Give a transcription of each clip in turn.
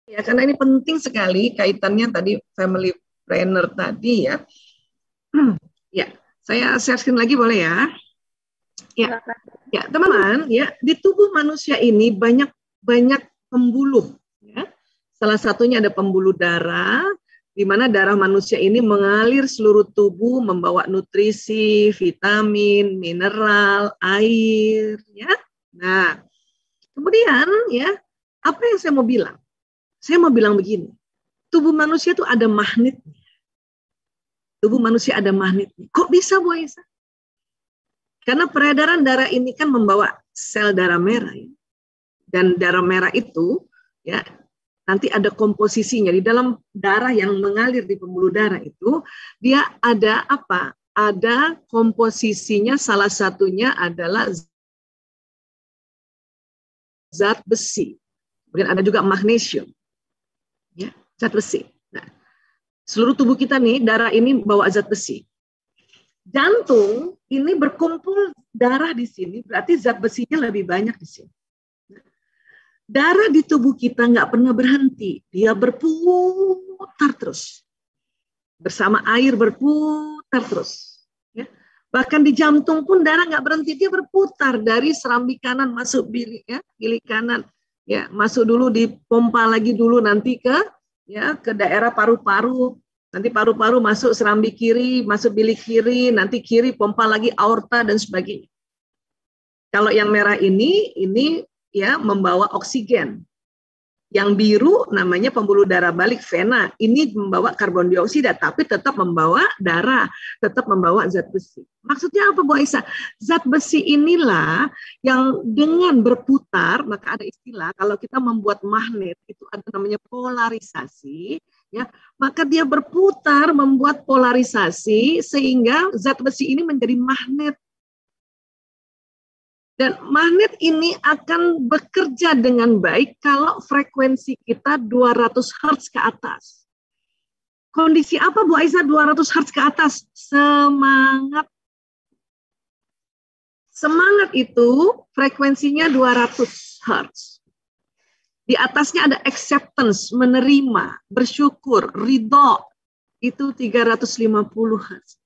Ya, karena ini penting sekali kaitannya tadi family planner tadi ya. Ya, saya share screen lagi boleh ya? Ya, ya teman-teman, ya di tubuh manusia ini banyak pembuluh. Ya. Salah satunya ada pembuluh darah, di mana darah manusia ini mengalir seluruh tubuh, membawa nutrisi, vitamin, mineral, air. Ya. Nah, kemudian ya apa yang saya mau bilang? Saya mau bilang begini, tubuh manusia itu ada magnetnya. Tubuh manusia ada magnetnya. Kok bisa, Bu Aisyah? Karena peredaran darah ini kan membawa sel darah merah. Ya. Dan darah merah itu ya nanti ada komposisinya. Di dalam darah yang mengalir di pembuluh darah itu, dia ada apa? Ada komposisinya, salah satunya adalah zat besi. Kemudian ada juga magnesium. Ya, zat besi. Nah, seluruh tubuh kita nih, darah ini bawa zat besi. Jantung ini berkumpul darah di sini, berarti zat besinya lebih banyak di sini. Darah di tubuh kita nggak pernah berhenti, dia berputar terus. Bersama air berputar terus. Ya. Bahkan di jantung pun darah nggak berhenti, dia berputar dari serambi kanan masuk bilik, ya, bilik kanan. Ya, masuk dulu dipompa lagi dulu nanti ke daerah paru-paru, nanti paru-paru masuk serambi kiri, masuk bilik kiri, nanti kiri pompa lagi aorta dan sebagainya. Kalau yang merah ini ya membawa oksigen. Yang biru namanya pembuluh darah balik vena, ini membawa karbon dioksida tapi tetap membawa darah, tetap membawa zat besi. Maksudnya apa Bu Aisyah? Zat besi inilah yang dengan berputar, maka ada istilah kalau kita membuat magnet itu ada namanya polarisasi, ya, maka dia berputar membuat polarisasi sehingga zat besi ini menjadi magnet. Dan magnet ini akan bekerja dengan baik kalau frekuensi kita 200 Hz ke atas. Kondisi apa Bu Aisyah 200 Hz ke atas? Semangat. Semangat itu frekuensinya 200 Hz. Di atasnya ada acceptance, menerima, bersyukur, ridho, itu 350 Hz.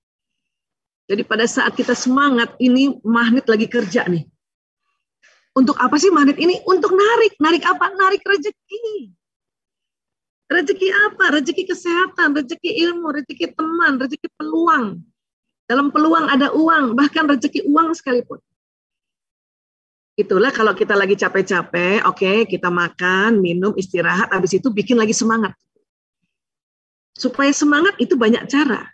Jadi pada saat kita semangat, ini magnet lagi kerja nih. Untuk apa sih magnet ini? Untuk narik. Narik apa? Narik rezeki. Rezeki apa? Rezeki kesehatan, rezeki ilmu, rezeki teman, rezeki peluang. Dalam peluang ada uang, bahkan rezeki uang sekalipun. Itulah kalau kita lagi capek-capek, oke, kita makan, minum, istirahat, habis itu bikin lagi semangat. Supaya semangat itu banyak cara.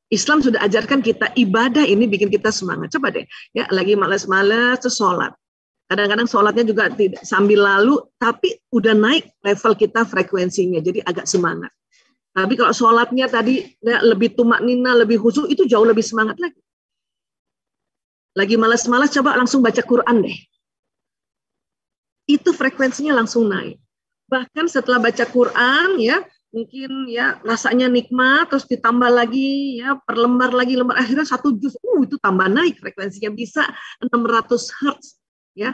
Islam sudah ajarkan kita ibadah ini bikin kita semangat. Coba deh, ya lagi malas-malas terus sholat. Kadang-kadang sholatnya juga tidak sambil lalu, tapi udah naik level kita frekuensinya, jadi agak semangat. Tapi kalau sholatnya tadi ya, lebih tumak nina, lebih khusyuk, itu jauh lebih semangat lagi. Lagi malas-malas, coba langsung baca Quran deh. Itu frekuensinya langsung naik. Bahkan setelah baca Quran, ya mungkin ya rasanya nikmat, terus ditambah lagi, ya per lembar lagi, lembar akhirnya 1 juz, itu tambah naik frekuensinya bisa 600 Hz. Ya,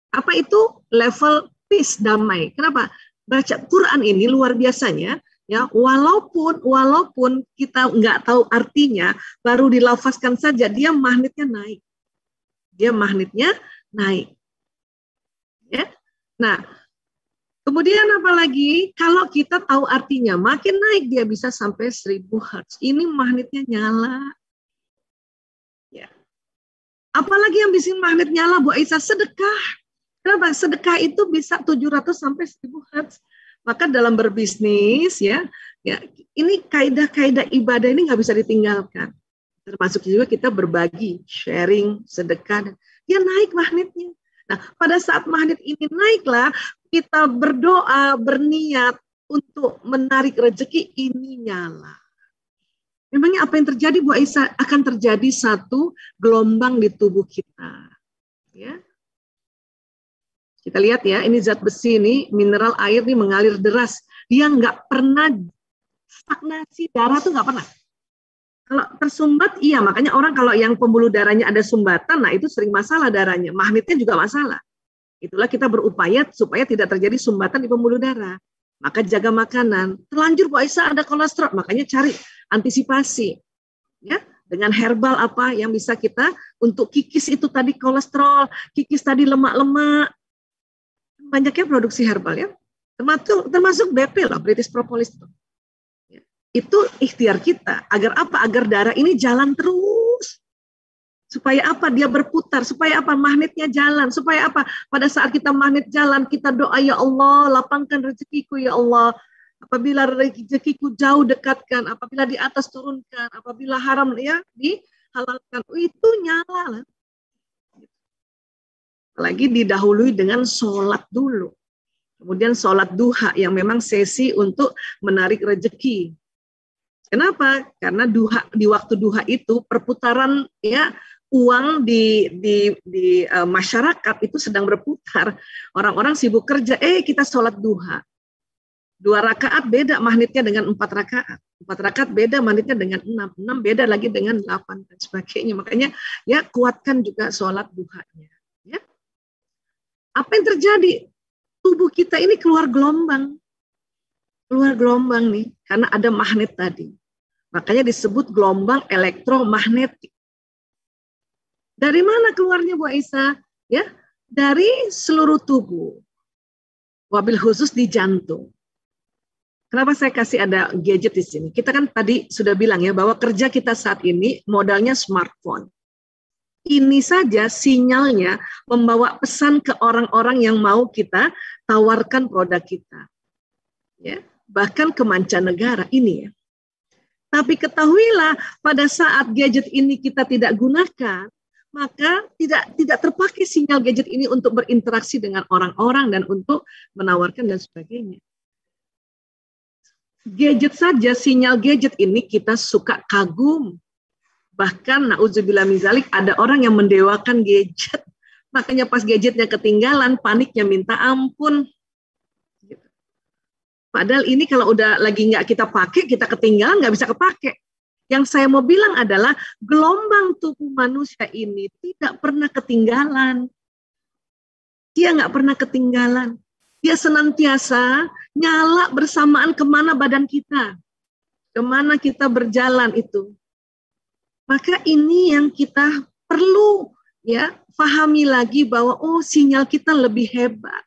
apa itu level peace, damai? Kenapa? Baca Quran ini luar biasanya, ya walaupun kita nggak tahu artinya, baru dilafazkan saja dia magnetnya naik. Dia magnetnya naik. Ya, nah kemudian apalagi kalau kita tahu artinya, makin naik dia bisa sampai 1000 Hz. Ini magnetnya nyala. Ya. Apalagi yang bikin magnet nyala Bu Aisyah? Sedekah. Kenapa? Sedekah itu bisa 700 sampai 1000 Hz. Maka dalam berbisnis ya ini kaidah-kaidah ibadah ini nggak bisa ditinggalkan. Termasuk juga kita berbagi, sharing, sedekah, dia naik magnetnya. Nah, pada saat magnet ini naiklah kita berdoa, berniat untuk menarik rezeki, ini nyala. Memangnya apa yang terjadi Bu Aisyah? Akan terjadi satu gelombang di tubuh kita. Ya. Kita lihat ya, ini zat besi ini, mineral air ini mengalir deras. Dia nggak pernah stagnasi, darah tuh nggak pernah. Kalau tersumbat, iya makanya orang kalau yang pembuluh darahnya ada sumbatan, nah itu sering masalah darahnya. Magnetnya juga masalah. Itulah kita berupaya supaya tidak terjadi sumbatan di pembuluh darah. maka jaga makanan. Terlanjur Bu Aisyah ada kolesterol, makanya cari antisipasi. Ya, dengan herbal apa yang bisa kita untuk kikis itu tadi kolesterol, kikis tadi lemak-lemak. Banyaknya produksi herbal ya. Termasuk BP loh, British Propolis. Ya. Itu ikhtiar kita. Agar apa? Agar darah ini jalan terus. Supaya apa? Dia berputar. Supaya apa? Magnetnya jalan. Supaya apa? Pada saat kita magnet jalan, kita doa, ya Allah, lapangkan rezekiku, ya Allah. Apabila rezekiku jauh, dekatkan. Apabila di atas, turunkan. Apabila haram, ya dihalalkan. Itu nyala lah. Apalagi didahului dengan sholat dulu. Kemudian sholat duha yang memang sesi untuk menarik rezeki. Kenapa? Karena di waktu duha itu perputaran ya uang di masyarakat itu sedang berputar. Orang-orang sibuk kerja, kita sholat duha. 2 rakaat beda magnetnya dengan 4 rakaat. 4 rakaat beda magnetnya dengan 6. 6 beda lagi dengan 8 dan sebagainya. Makanya ya kuatkan juga sholat duhanya. Ya. Apa yang terjadi? Tubuh kita ini keluar gelombang. Keluar gelombang nih, karena ada magnet tadi. Makanya disebut gelombang elektromagnetik. Dari mana keluarnya Bu Aisyah? Ya, dari seluruh tubuh. Wabil khusus di jantung. Kenapa saya kasih ada gadget di sini? Kita kan tadi sudah bilang ya bahwa kerja kita saat ini modalnya smartphone. Ini saja sinyalnya membawa pesan ke orang-orang yang mau kita tawarkan produk kita. Ya, bahkan ke mancanegara ini ya. Tapi ketahuilah pada saat gadget ini kita tidak gunakan, maka tidak terpakai sinyal gadget ini untuk berinteraksi dengan orang-orang dan untuk menawarkan dan sebagainya. Gadget saja, sinyal gadget ini kita suka kagum. Bahkan na'udzubillah min dzalik, ada orang yang mendewakan gadget. Makanya pas gadgetnya ketinggalan, paniknya minta ampun. Padahal ini kalau udah lagi nggak kita pakai, kita ketinggalan nggak bisa kepake. Yang saya mau bilang adalah gelombang tubuh manusia ini tidak pernah ketinggalan. Dia nggak pernah ketinggalan. Dia senantiasa nyala bersamaan kemana badan kita. Kemana kita berjalan itu. Maka ini yang kita perlu ya pahami lagi bahwa sinyal kita lebih hebat.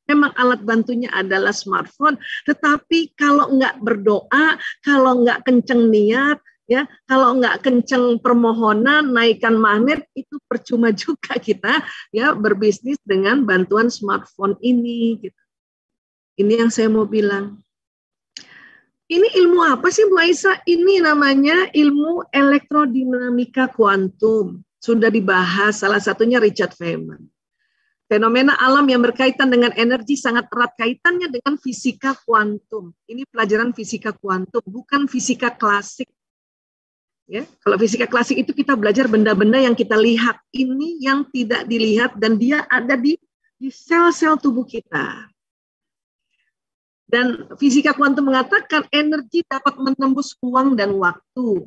Memang alat bantunya adalah smartphone, tetapi kalau nggak berdoa, kalau nggak kenceng niat, ya, kalau nggak kenceng permohonan, naikkan magnet, itu percuma juga kita ya berbisnis dengan bantuan smartphone ini. Gitu. Ini yang saya mau bilang. Ini ilmu apa sih Bu Aisyah? Ini namanya ilmu elektrodinamika kuantum. Sudah dibahas salah satunya Richard Feynman. Fenomena alam yang berkaitan dengan energi sangat erat kaitannya dengan fisika kuantum. Ini pelajaran fisika kuantum, bukan fisika klasik. Ya, kalau fisika klasik itu kita belajar benda-benda yang kita lihat. Ini yang tidak dilihat dan dia ada di sel-sel tubuh kita. Dan fisika kuantum mengatakan energi dapat menembus ruang dan waktu.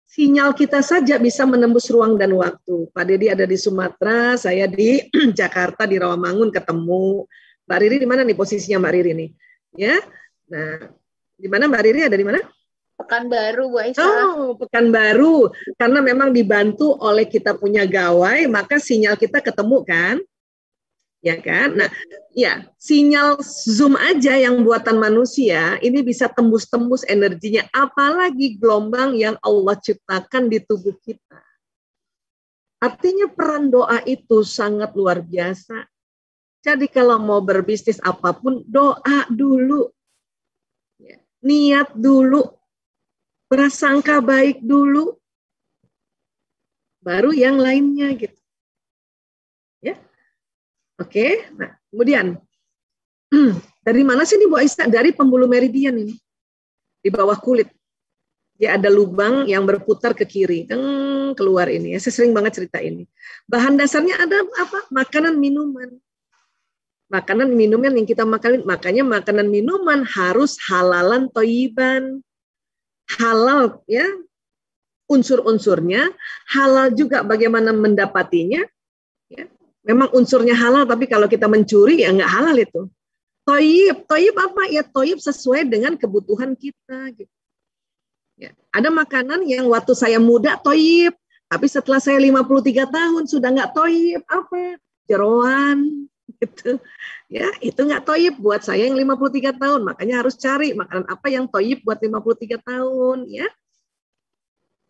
Sinyal kita saja bisa menembus ruang dan waktu. Pak Dedi ada di Sumatera, saya di Jakarta, di Rawamangun ketemu. Mbak Riri di mana nih posisinya Mbak Riri nih? Ya, nah di mana Mbak Riri ada di mana? Pekanbaru Bu Aisyah. Pekanbaru. Karena memang dibantu oleh kita punya gawai, maka sinyal kita ketemu kan? Ya kan? Nah, ya sinyal Zoom aja yang buatan manusia ini bisa tembus-tembus energinya, apalagi gelombang yang Allah ciptakan di tubuh kita. Artinya peran doa itu sangat luar biasa. Jadi kalau mau berbisnis apapun, doa dulu. Ya, niat dulu. Prasangka baik dulu. Baru yang lainnya gitu. Ya. Oke, nah kemudian dari mana sih nih Bu Aisyah? Dari pembuluh meridian ini, di bawah kulit. Dia ada lubang yang berputar ke kiri, keluar ini. Saya sering banget cerita ini. Bahan dasarnya ada apa? Makanan minuman. Makanan minuman yang kita makan, makanya makanan minuman harus halalan toyiban. Halal ya, unsur-unsurnya, halal juga bagaimana mendapatinya. Ya. Memang unsurnya halal, tapi kalau kita mencuri ya nggak halal itu. Toyib, toyib apa? Ya toyib sesuai dengan kebutuhan kita. Gitu. Ya. Ada makanan yang waktu saya muda toyib, tapi setelah saya 53 tahun sudah nggak toyib. Apa? Jeroan. Gitu. Ya, itu nggak toyib buat saya yang 53 tahun. Makanya harus cari makanan apa yang toyib buat 53 tahun. Ya.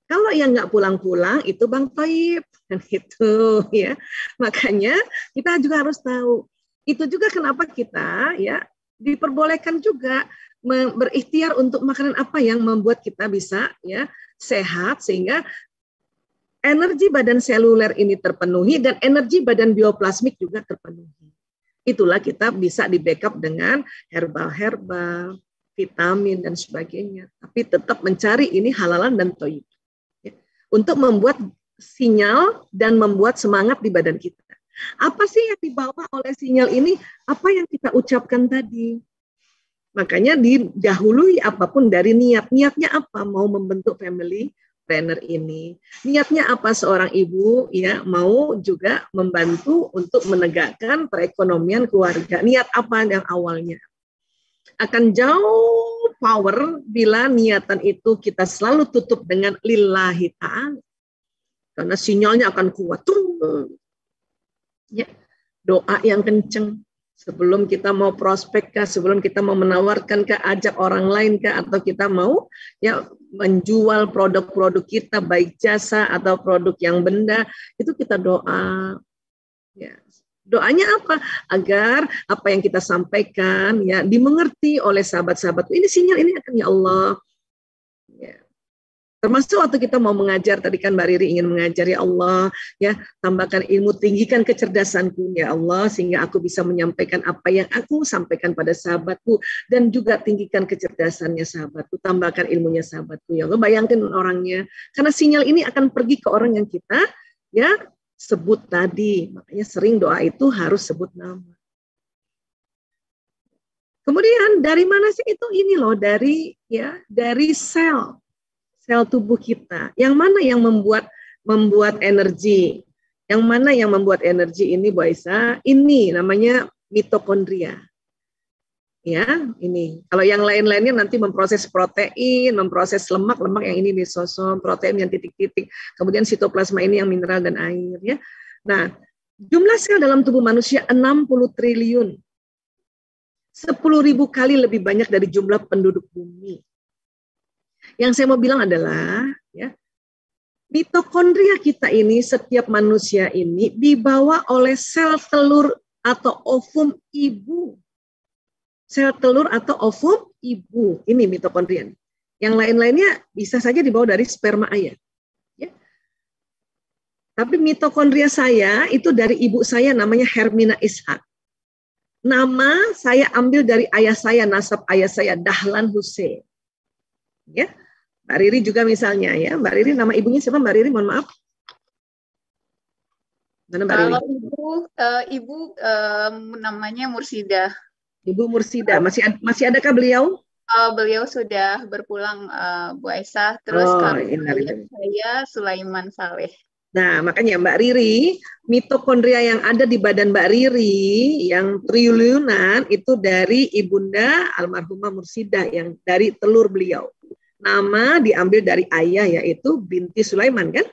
Kalau yang nggak pulang-pulang itu Bang Toyib. Dan gitu. Ya. Makanya kita juga harus tahu. Itu juga kenapa kita ya diperbolehkan juga berikhtiar untuk makanan apa yang membuat kita bisa ya sehat sehingga energi badan seluler ini terpenuhi dan energi badan bioplasmik juga terpenuhi. Itulah kita bisa di backup dengan herbal-herbal, vitamin dan sebagainya. Tapi tetap mencari ini halalan dan toyib. Ya. Untuk membuat sinyal dan membuat semangat di badan kita. Apa sih yang dibawa oleh sinyal ini? Apa yang kita ucapkan tadi? Makanya didahului apapun dari niat. Niatnya apa? Mau membentuk family planner ini. Niatnya apa seorang ibu ya mau juga membantu untuk menegakkan perekonomian keluarga. Niat apa yang awalnya? Akan jauh power bila niatan itu kita selalu tutup dengan lillahi ta'ala. Karena sinyalnya akan kuat. Ya, doa yang kenceng sebelum kita mau prospek kah, sebelum kita mau menawarkan kah, ajak orang lain kah, atau kita mau ya menjual produk-produk kita baik jasa atau produk yang benda, itu kita doa. Ya. Doanya apa? Agar apa yang kita sampaikan ya dimengerti oleh sahabat-sahabat. Ini sinyal ini akan ya Allah. Ya. Termasuk waktu kita mau mengajar, tadi kan Mbak Riri ingin mengajar, ya Allah, ya tambahkan ilmu, tinggikan kecerdasanku, ya Allah, sehingga aku bisa menyampaikan apa yang aku sampaikan pada sahabatku, dan juga tinggikan kecerdasannya sahabatku, tambahkan ilmunya sahabatku, ya Allah, bayangkan orangnya, karena sinyal ini akan pergi ke orang yang kita, ya, sebut tadi, makanya sering doa itu harus sebut nama. Kemudian dari mana sih itu? Ini loh, dari sel tubuh kita. Yang mana yang membuat energi? Yang mana yang membuat energi ini, Bu Aisyah? Ini namanya mitokondria. Ya, ini. Kalau yang lain-lainnya nanti memproses protein, memproses lemak yang ini lisosom, protein yang titik-titik. Kemudian sitoplasma ini yang mineral dan air, ya. Nah, jumlah sel dalam tubuh manusia 60 triliun. 10.000 kali lebih banyak dari jumlah penduduk bumi. Yang saya mau bilang adalah, ya, mitokondria kita ini, setiap manusia ini dibawa oleh sel telur atau ovum ibu. Sel telur atau ovum ibu, ini mitokondria. Yang lain-lainnya bisa saja dibawa dari sperma ayah. Ya. Tapi mitokondria saya itu dari ibu saya namanya Hermina Ishak. Nama saya ambil dari ayah saya, nasab ayah saya Dahlan Hussein. Ya. Mbak Riri juga misalnya, ya. Mbak Riri, nama ibunya siapa Mbak Riri? Mohon maaf. Mana Mbak Riri? Kalau ibu namanya Mursida. Ibu Mursida, masih adakah beliau? Beliau sudah berpulang, Bu Aisyah. Terus kalau saya Sulaiman Saleh. Nah, makanya Mbak Riri, mitokondria yang ada di badan Mbak Riri yang triliunan itu dari ibunda almarhumah Mursida yang dari telur beliau. Nama diambil dari ayah yaitu binti Sulaiman, kan?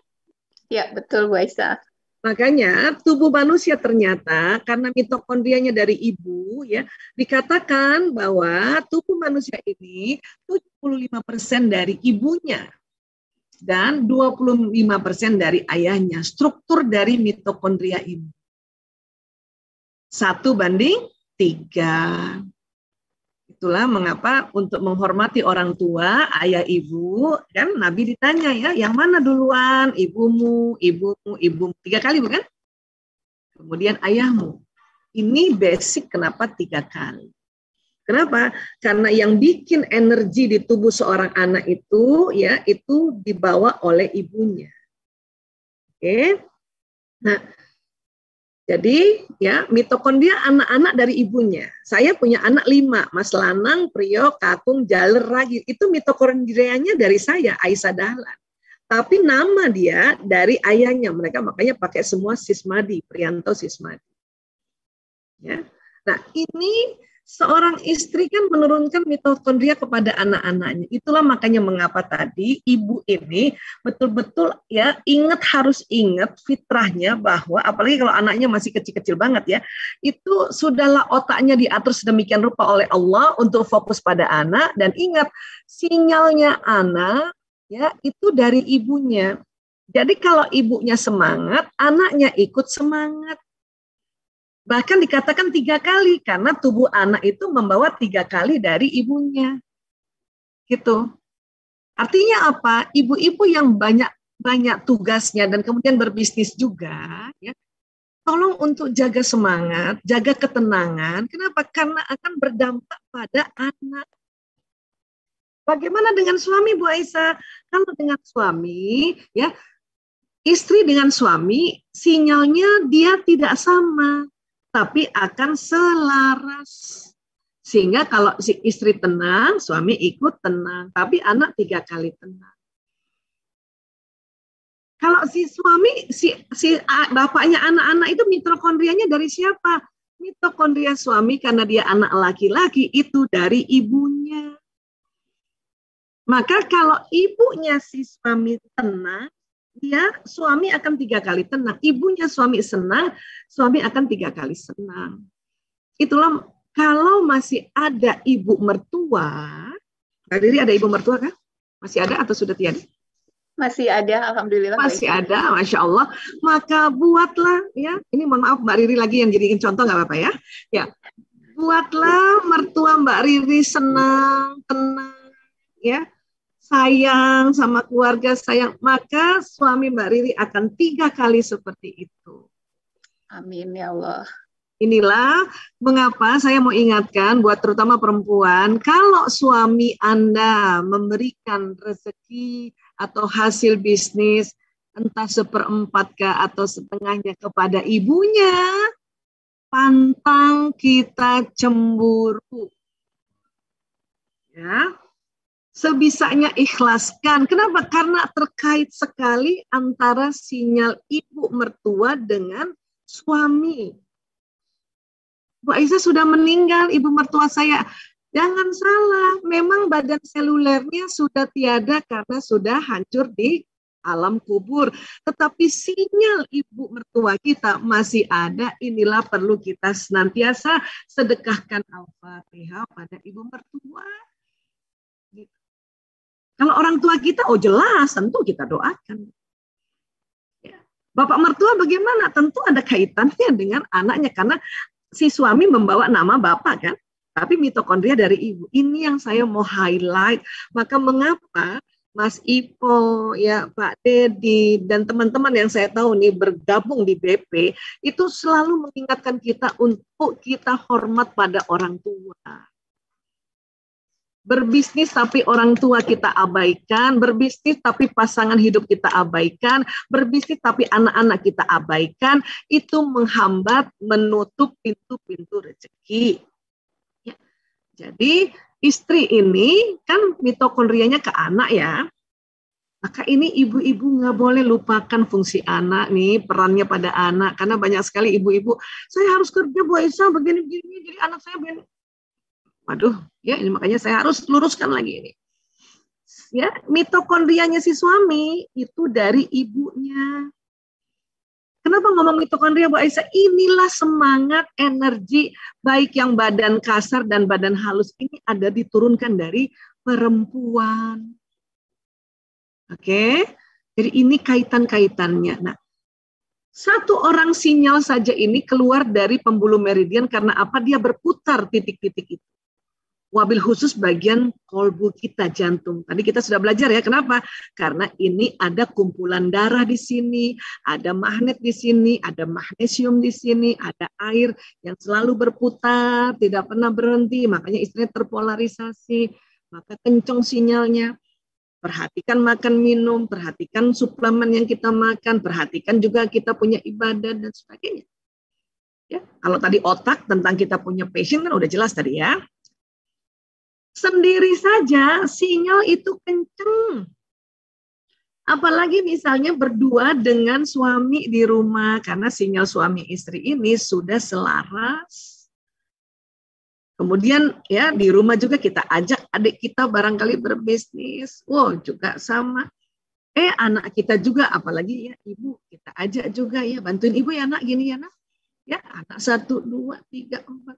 Ya, betul Bu Aisyah. Makanya tubuh manusia ternyata karena mitokondrianya dari ibu, ya, dikatakan bahwa tubuh manusia ini 75% dari ibunya dan 25% dari ayahnya. Struktur dari mitokondria ini 1:3. Itulah mengapa untuk menghormati orang tua, ayah ibu, kan Nabi ditanya, ya, yang mana duluan? Ibumu, 3 kali bukan? Kemudian ayahmu. Ini basic kenapa 3 kali. Kenapa? Karena yang bikin energi di tubuh seorang anak itu, ya, itu dibawa oleh ibunya. Oke. Nah, jadi ya mitokondria anak-anak dari ibunya. Saya punya anak 5, Mas Lanang, Priyo, Kakung, Jaler, Ragi. Itu mitokondrianya dari saya, Aisyah Dahlan. Tapi nama dia dari ayahnya. Mereka makanya pakai semua Sismadi, Priyanto Sismadi. Ya. Nah, ini seorang istri kan menurunkan mitokondria kepada anak-anaknya. Itulah makanya mengapa tadi ibu ini betul-betul ya harus ingat fitrahnya bahwa apalagi kalau anaknya masih kecil-kecil banget ya, itu sudahlah otaknya diatur sedemikian rupa oleh Allah untuk fokus pada anak, dan ingat sinyalnya anak ya itu dari ibunya. Jadi kalau ibunya semangat, anaknya ikut semangat. Bahkan dikatakan 3 kali, karena tubuh anak itu membawa 3 kali dari ibunya. Gitu. Artinya apa? Ibu-ibu yang banyak tugasnya dan kemudian berbisnis juga, ya, tolong untuk jaga semangat, jaga ketenangan. Kenapa? Karena akan berdampak pada anak. Bagaimana dengan suami, Bu Aisyah? Kalau dengan suami, ya, istri dengan suami, sinyalnya dia tidak sama, tapi akan selaras. Sehingga kalau si istri tenang, suami ikut tenang. Tapi anak 3 kali tenang. Kalau si suami, si bapaknya anak-anak itu mitokondrianya dari siapa? Mitokondria suami karena dia anak laki-laki itu dari ibunya. Maka kalau ibunya si suami tenang, suami akan 3 kali tenang. Ibunya suami senang, suami akan 3 kali senang. Itulah kalau masih ada ibu mertua. Mbak Riri ada ibu mertua kan? Masih ada atau sudah tiada? Masih ada, alhamdulillah. Masih ada, Masya Allah. Maka buatlah, ya. Ini mohon maaf Mbak Riri lagi yang jadiin contoh, nggak apa-apa ya. Ya, buatlah mertua Mbak Riri senang, tenang, ya. Sayang sama keluarga, sayang, maka suami Mbak Riri akan 3 kali seperti itu. Amin ya Allah. Inilah mengapa saya mau ingatkan buat terutama perempuan, kalau suami Anda memberikan rezeki atau hasil bisnis entah 1/4 atau setengahnya kepada ibunya, pantang kita cemburu. Ya. Sebisanya ikhlaskan. Kenapa? Karena terkait sekali antara sinyal ibu mertua dengan suami. Bu Aisyah sudah meninggal, ibu mertua saya. Jangan salah, memang badan selulernya sudah tiada karena sudah hancur di alam kubur. Tetapi sinyal ibu mertua kita masih ada. Inilah perlu kita senantiasa sedekahkan Al-Fatihah pada ibu mertua. Kalau orang tua kita, oh jelas, tentu kita doakan. Ya. Bapak mertua bagaimana? Tentu ada kaitannya dengan anaknya, karena si suami membawa nama bapak kan, tapi mitokondria dari ibu. Ini yang saya mau highlight. Maka mengapa Mas Ipo, ya Pak Dedi, dan teman-teman yang saya tahu nih bergabung di BP, itu selalu mengingatkan kita untuk kita hormat pada orang tua. Berbisnis tapi orang tua kita abaikan, berbisnis tapi pasangan hidup kita abaikan, berbisnis tapi anak-anak kita abaikan, itu menghambat, menutup pintu-pintu rezeki. Ya. Jadi istri ini kan mitokondrianya ke anak ya, maka ini ibu-ibu nggak boleh lupakan fungsi anak nih, perannya pada anak, karena banyak sekali ibu-ibu, saya harus kerja Bu Aisyah begini-begini, jadi anak saya begini. Waduh, ya ini makanya saya harus luruskan lagi ini. Ya, mitokondrianya si suami itu dari ibunya. Kenapa ngomong mitokondria, Bu Aisyah? Inilah semangat, energi, baik yang badan kasar dan badan halus ini ada diturunkan dari perempuan. Oke, jadi ini kaitan-kaitannya. Nah, satu orang sinyal saja ini keluar dari pembuluh meridian karena apa? Dia berputar titik-titik itu. Wabil khusus bagian kolbu kita, jantung. Tadi kita sudah belajar ya, kenapa? Karena ini ada kumpulan darah di sini, ada magnet di sini, ada magnesium di sini, ada air yang selalu berputar, tidak pernah berhenti, makanya istilahnya terpolarisasi, maka kencang sinyalnya. Perhatikan makan minum, perhatikan suplemen yang kita makan, perhatikan juga kita punya ibadah dan sebagainya. Ya, kalau tadi otak tentang kita punya passion kan udah jelas tadi ya. Sendiri saja sinyal itu kenceng. Apalagi misalnya berdua dengan suami di rumah, karena sinyal suami istri ini sudah selaras. Kemudian ya di rumah juga kita ajak adik kita barangkali berbisnis. Wow, juga sama. Anak kita juga, apalagi ya ibu, kita ajak juga ya, bantuin ibu ya nak, gini ya nak. Ya, anak 1, 2, 3, 4.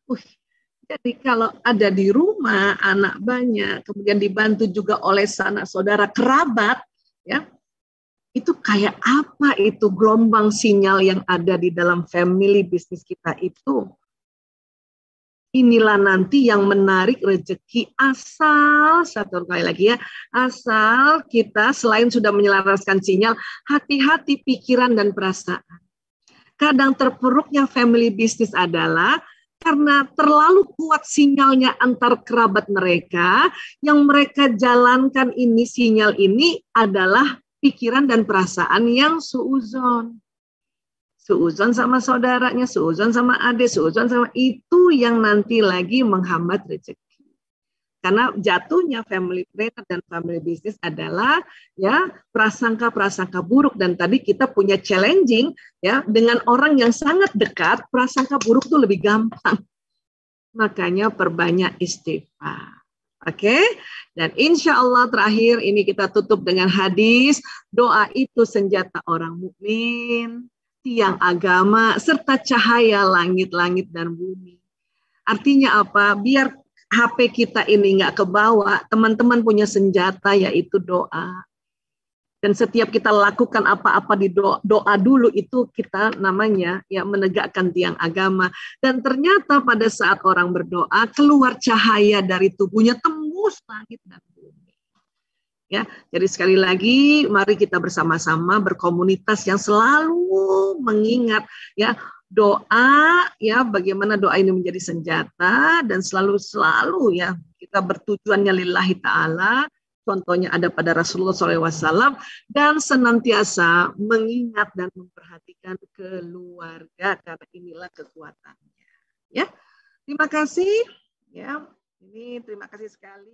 Jadi kalau ada di rumah, anak banyak, kemudian dibantu juga oleh sanak saudara kerabat, ya, itu kayak apa itu gelombang sinyal yang ada di dalam family bisnis kita itu. Inilah nanti yang menarik rezeki, asal, satu kali lagi ya, asal kita selain sudah menyelaraskan sinyal, hati-hati pikiran dan perasaan. Kadang terpuruknya family business adalah karena terlalu kuat sinyalnya antar kerabat mereka, yang mereka jalankan ini, sinyal ini adalah pikiran dan perasaan yang suuzon. Suuzon sama saudaranya, suuzon sama adik, suuzon sama itu yang nanti lagi menghambat rezeki. Karena jatuhnya family planner dan family business adalah ya prasangka-prasangka buruk, dan tadi kita punya challenging ya dengan orang yang sangat dekat, prasangka buruk itu lebih gampang. Makanya perbanyak istighfar. Oke, dan insya Allah terakhir ini kita tutup dengan hadis, doa itu senjata orang mukmin, tiang agama, serta cahaya langit-langit dan bumi. Artinya apa? Biar HP kita ini nggak kebawa, teman-teman punya senjata yaitu doa. Dan setiap kita lakukan apa-apa di doa dulu, itu kita namanya ya menegakkan tiang agama. Dan ternyata pada saat orang berdoa, keluar cahaya dari tubuhnya tembus langit dan bumi. Ya, jadi sekali lagi mari kita bersama-sama berkomunitas yang selalu mengingat ya doa, ya bagaimana doa ini menjadi senjata, dan selalu ya kita bertujuannya lillahi ta'ala. Contohnya ada pada Rasulullah SAW, dan senantiasa mengingat dan memperhatikan keluarga, karena inilah kekuatannya. Ya, terima kasih. Ya, ini terima kasih sekali.